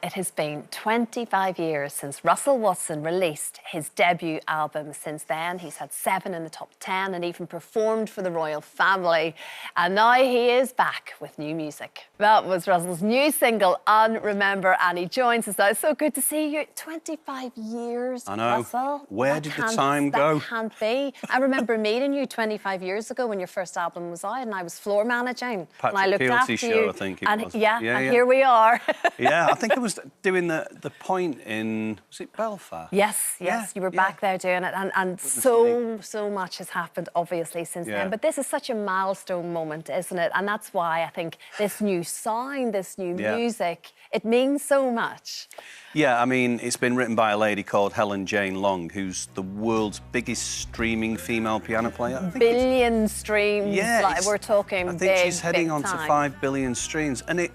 it has been 25 years since Russell Watson released his debut album. Since then, he's had 7 in the top 10 and even performed for the royal family. And now he is back with new music. That was Russell's new single, Unremember, and he joins us now. It's so good to see you. 25 years, I know. Russell. Where did the time go? That can't be. I remember meeting you 25 years ago when your first album was out and I was floor managing. Patrick and I looked Peelty after show, you. I think it and was. Yeah, and here we are. Yeah, I think I was doing the point in, was it Belfast? Yes, you were back there doing it, and so much has happened obviously since then. But this is such a milestone moment, isn't it? And that's why I think this new sound, this new music, it means so much. Yeah, I mean, it's been written by a lady called Helen Jane Long, who's the world's biggest streaming female piano player. Billion streams, like we're talking. I think she's heading on to 5 billion streams, and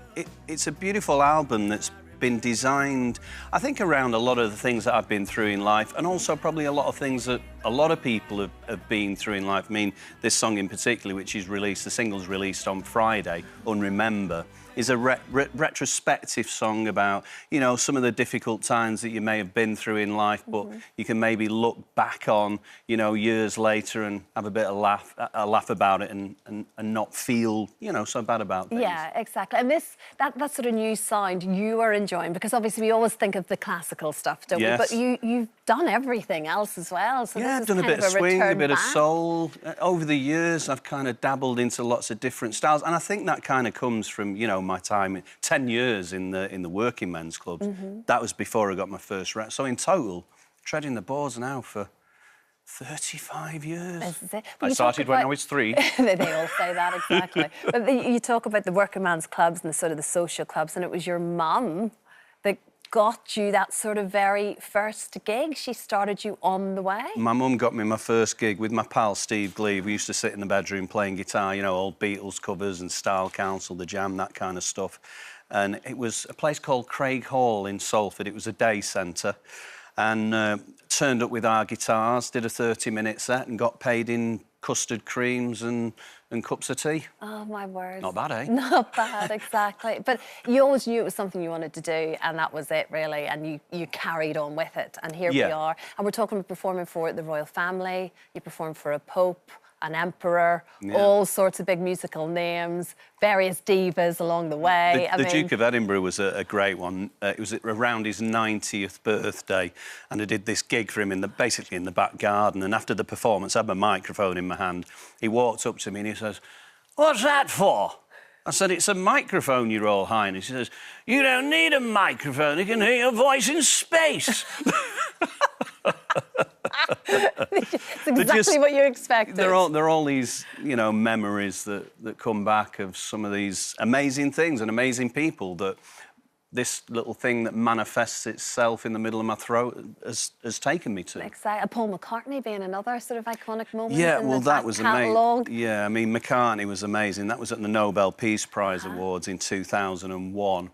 it's a beautiful album that's been designed, I think, around a lot of the things that I've been through in life, and also probably a lot of things that a lot of people have been through in life. I mean, this song in particular, which is released, the single's released on Friday, Unremember, is a retrospective song about, you know, some of the difficult times that you may have been through in life, but you can maybe look back on, you know, years later and have a bit of a laugh about it and not feel, you know, so bad about things. Yeah, exactly. And that sort of new sound you are enjoying, because obviously we always think of the classical stuff, don't we? But you've done everything else as well. So yeah, I've done a bit of swing, a bit of soul. Over the years, I've kind of dabbled into lots of different styles, and I think that kind of comes from, you know, my time, 10 years in the working men's clubs. That was before I got my first rep. So in total, treading the boards now for 35 years. I started when I was 3. They all say that, exactly. But you talk about the working man's clubs and the sort of the social clubs, and it was your mum that got you that sort of very first gig. She started you on the way. My mum got me my first gig with my pal Steve Gleave. We used to sit in the bedroom playing guitar, you know, old Beatles covers and Style Council, The Jam, that kind of stuff. And it was a place called Craig Hall in Salford. It was a day centre. And turned up with our guitars, did a 30-minute set and got paid in custard creams and cups of tea. Oh, my word. Not bad, eh? Not bad, exactly. But you always knew it was something you wanted to do, and that was it, really, and you carried on with it. And here we are. And we're talking about performing for the royal family. You performed for a pope, an emperor, all sorts of big musical names, various divas along the way. The Duke of Edinburgh was a great one. It was around his 90th birthday, and I did this gig for him basically in the back garden. And after the performance, I had my microphone in my hand. He walked up to me and he says, "What's that for?" I said, "It's a microphone, Your Royal Highness." He says, "You don't need a microphone. You can hear your voice in space." It's exactly what you expected. There are all these, you know, memories that come back of some of these amazing things and amazing people, that this little thing that manifests itself in the middle of my throat has taken me to. Exactly. Paul McCartney being another sort of iconic moment. Yeah, in well, that was amazing. Yeah, I mean, McCartney was amazing. That was at the Nobel Peace Prize Awards in 2001,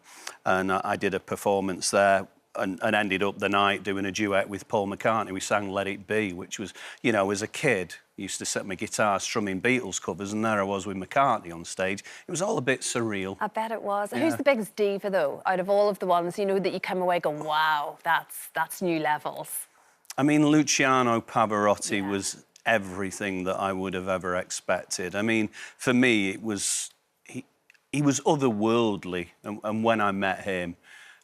and I did a performance there. And ended up the night doing a duet with Paul McCartney. We sang Let It Be, which was, you know, as a kid, I used to set my guitar strumming Beatles covers, and there I was with McCartney on stage. It was all a bit surreal. I bet it was. Yeah. Who's the biggest diva, though, out of all of the ones, you know, that you come away going, wow, that's new levels? I mean, Luciano Pavarotti was everything that I would have ever expected. I mean, for me, it was... He was otherworldly, and when I met him,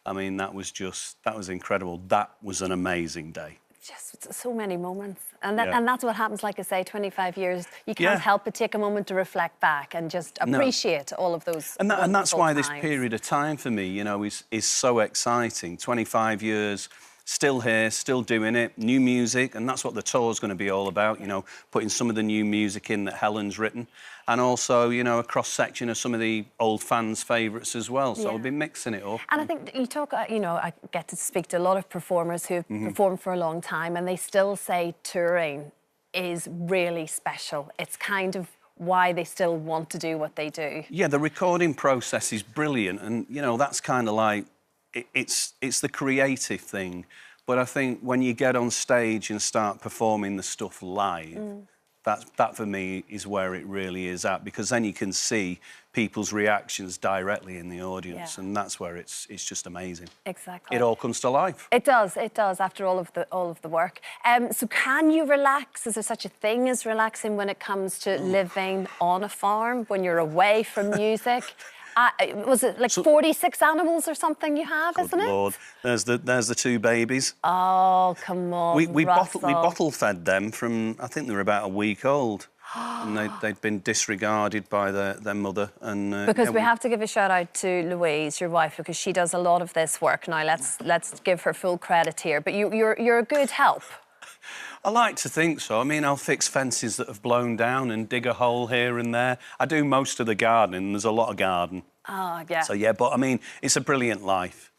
I mean, that was incredible. That was an amazing day. Just so many moments. And that's what happens, like I say, 25 years. You can't help but take a moment to reflect back and just appreciate all of those and that's why this times. period of time for me, you know, is so exciting. 25 years, still here, still doing it, new music, and that's what the tour's going to be all about, you know, putting some of the new music in that Helen's written, and also, you know, a cross-section of some of the old fans' favourites as well, so I'll be mixing it up. And I think you talk, you know, I get to speak to a lot of performers who've performed for a long time, and they still say touring is really special. It's kind of why they still want to do what they do. Yeah, the recording process is brilliant, and, you know, that's kind of like, it's the creative thing. But I think when you get on stage and start performing the stuff live, That for me is where it really is at, because then you can see people's reactions directly in the audience, and that's where it's just amazing. Exactly. It all comes to life. It does. After all of the work. So can you relax? Is there such a thing as relaxing when it comes to living on a farm when you're away from music? Was it like 46 animals or something you have, isn't it? Lord, there's the two babies. Oh, come on, we Russell. bottle fed them from, I think they were about a week old. And they'd been disregarded by their mother. And because we have to give a shout out to Louise, your wife, because she does a lot of this work. Now let's give her full credit here. But you're a good help. I like to think so. I mean, I'll fix fences that have blown down and dig a hole here and there. I do most of the gardening. There's a lot of garden. Oh, yeah. So, yeah, but, I mean, it's a brilliant life.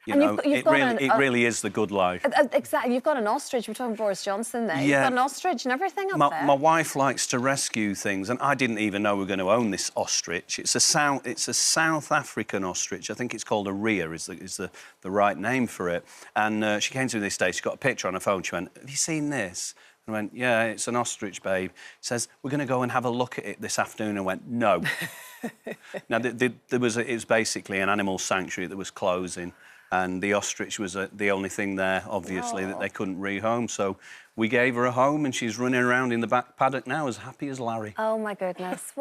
You and know, it really is the good life. Exactly. You've got an ostrich. We're talking Boris Johnson there. Yeah. You've got an ostrich and everything up there. My wife likes to rescue things, and I didn't even know we were going to own this ostrich. It's a South African ostrich. I think it's called a rhea is the right name for it. And she came to me this day. She got a picture on her phone. She went, "Have you seen this?" I went, "Yeah, it's an ostrich, babe." She says, "We're going to go and have a look at it this afternoon." I went, "No." Now, it was basically an animal sanctuary that was closing, and the ostrich was the only thing there, obviously, that they couldn't rehome. So we gave her a home, and she's running around in the back paddock now as happy as Larry. Oh, my goodness.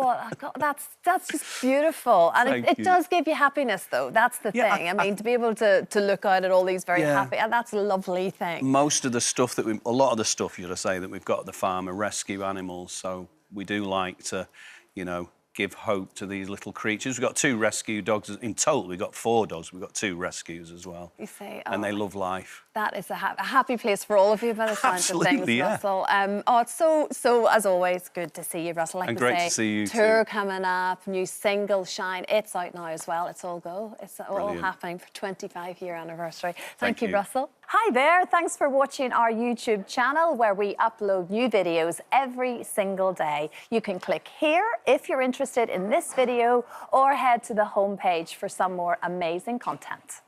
That's just beautiful. And it does give you happiness, though. That's the thing. I mean, to be able to look out at all these very happy... And that's a lovely thing. Most of the stuff a lot of the stuff, should I say, that we've got at the farm are rescue animals. So we do like to, you know, give hope to these little creatures. We've got 2 rescue dogs. In total, we've got 4 dogs. We've got 2 rescues as well. You see, and they love life. That is a happy place for all of you by the sounds of things, yeah. Russell. It's so, as always, good to see you, Russell. And great to see you tour too. coming up, new single, Shine. It's out now as well. It's all go. It's all happening for 25-year anniversary. Thank you, Russell. Hi there. Thanks for watching our YouTube channel where we upload new videos every single day. You can click here if you're interested in this video or head to the homepage for some more amazing content.